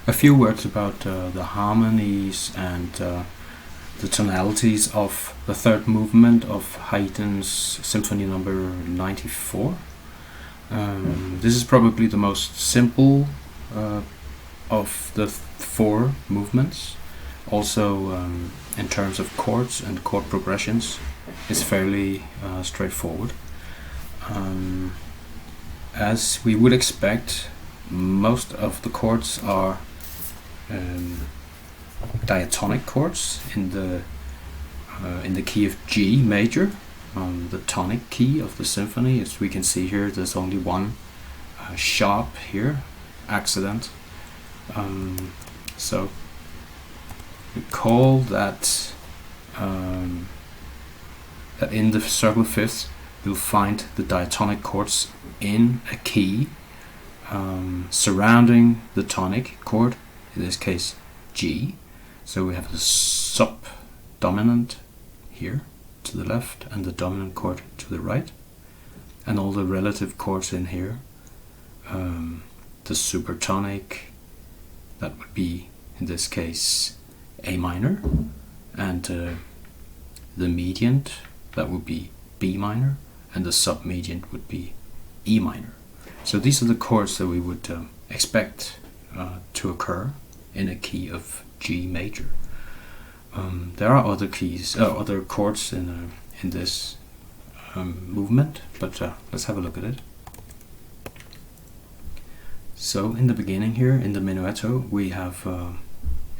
A few words about the harmonies and the tonalities of the third movement of Haydn's Symphony No. 94. This is probably the most simple of the four movements. Also, in terms of chords and chord progressions, it's fairly straightforward. As we would expect, most of the chords are diatonic chords in the key of G major, the tonic key of the symphony. As we can see here, there's only one sharp here, accident. So we call that that in the circle of fifths you'll find the diatonic chords in a key surrounding the tonic chord, in this case G. So we have the sub-dominant here to the left and the dominant chord to the right, and all the relative chords in here. The supertonic, that would be in this case A minor, and the mediant, that would be B minor, and the submediant would be E minor. So these are the chords that we would expect to occur in a key of G major. There are other keys, other chords in this movement, but let's have a look at it. So in the beginning here, in the minuetto, we have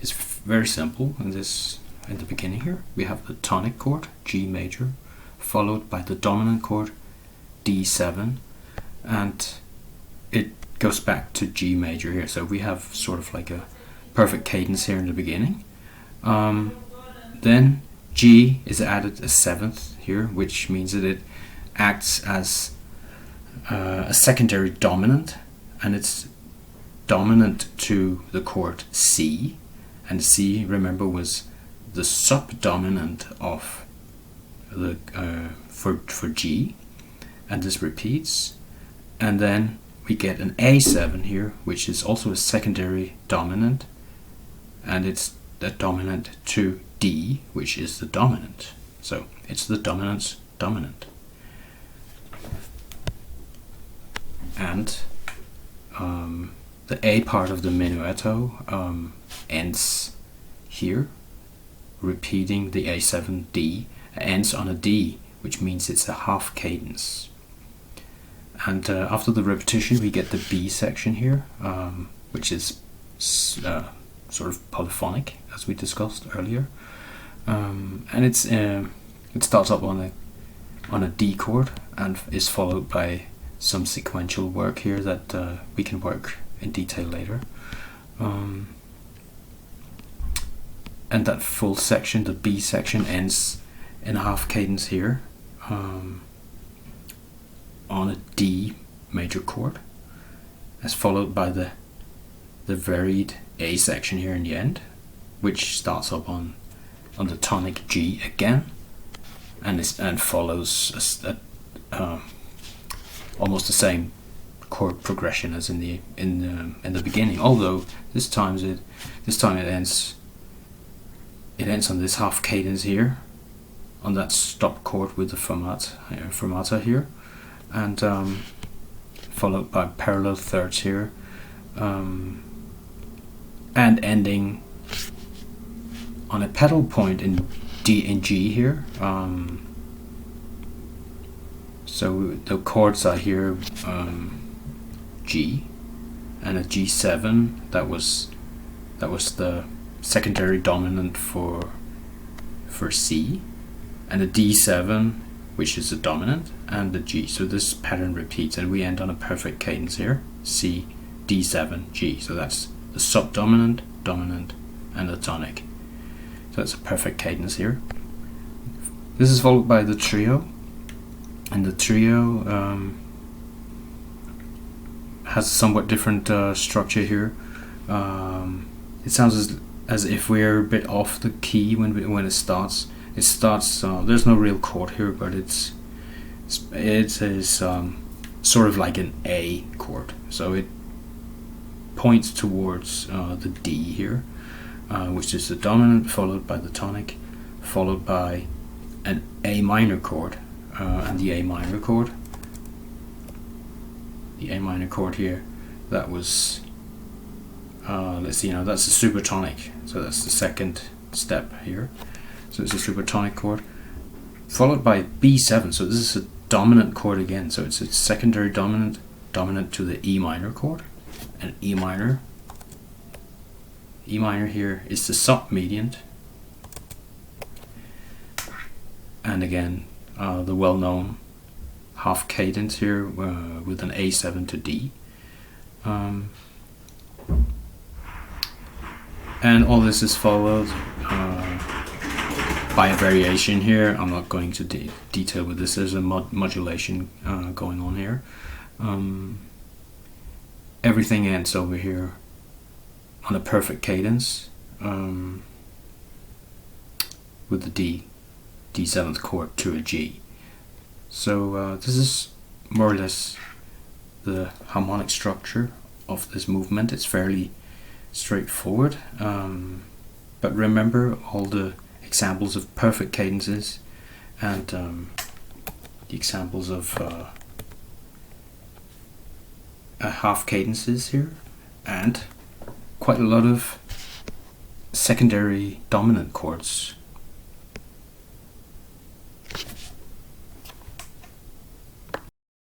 it's very simple. In the beginning here, we have the tonic chord G major, followed by the dominant chord D7, and it goes back to G major here. So we have sort of like a perfect cadence here in the beginning. Then G is added a seventh here, which means that it acts as a secondary dominant, and it's dominant to the chord C, and C, remember, was the subdominant of the for G, and this repeats, and then we get an A7 here, which is also a secondary dominant, and it's the dominant to D, which is the dominant. So it's the dominant's dominant. And the A part of the minuetto ends here, repeating the A7 D, ends on a D, which means it's a half cadence. And after the repetition we get the B section here, which is sort of polyphonic, as we discussed earlier, and it starts up on a D chord and is followed by some sequential work here that we can work in detail later, and that full section, the B section, ends in a half cadence here on a D major chord, as followed by the varied A section here in the end, which starts up on the tonic G again, and follows almost the same chord progression as in the beginning. Although this time it ends on this half cadence here, on that stop chord with the fermata here, and followed by parallel thirds here, and ending on a pedal point in D and G here. So the chords are here G, and a G7 that was the secondary dominant for C, and a D7, which is the dominant, and the G. So this pattern repeats, and we end on a perfect cadence here, C, D7, G. So that's the subdominant, dominant, and the tonic. So that's a perfect cadence here. This is followed by the trio, and the trio has a somewhat different structure here. It sounds as if we're a bit off the key when it starts. It starts. There's no real chord here, but it is sort of like an A chord. So points towards the D here, which is the dominant followed by the tonic, followed by an A minor chord, and the A minor chord here, that was let's see, that's a supertonic, so that's the second step here. So it's a supertonic chord followed by B7, so this is a dominant chord again, so it's a secondary dominant to the E minor chord, and E minor here is the submediant, and again the well-known half cadence here with an A7 to D, and all this is followed by a variation here. I'm not going to detail with this. There's a modulation going on here. Everything ends over here on a perfect cadence with the D7th chord to a G. So this is more or less the harmonic structure of this movement. It's fairly straightforward, but remember all the examples of perfect cadences and the examples of half cadences here, and quite a lot of secondary dominant chords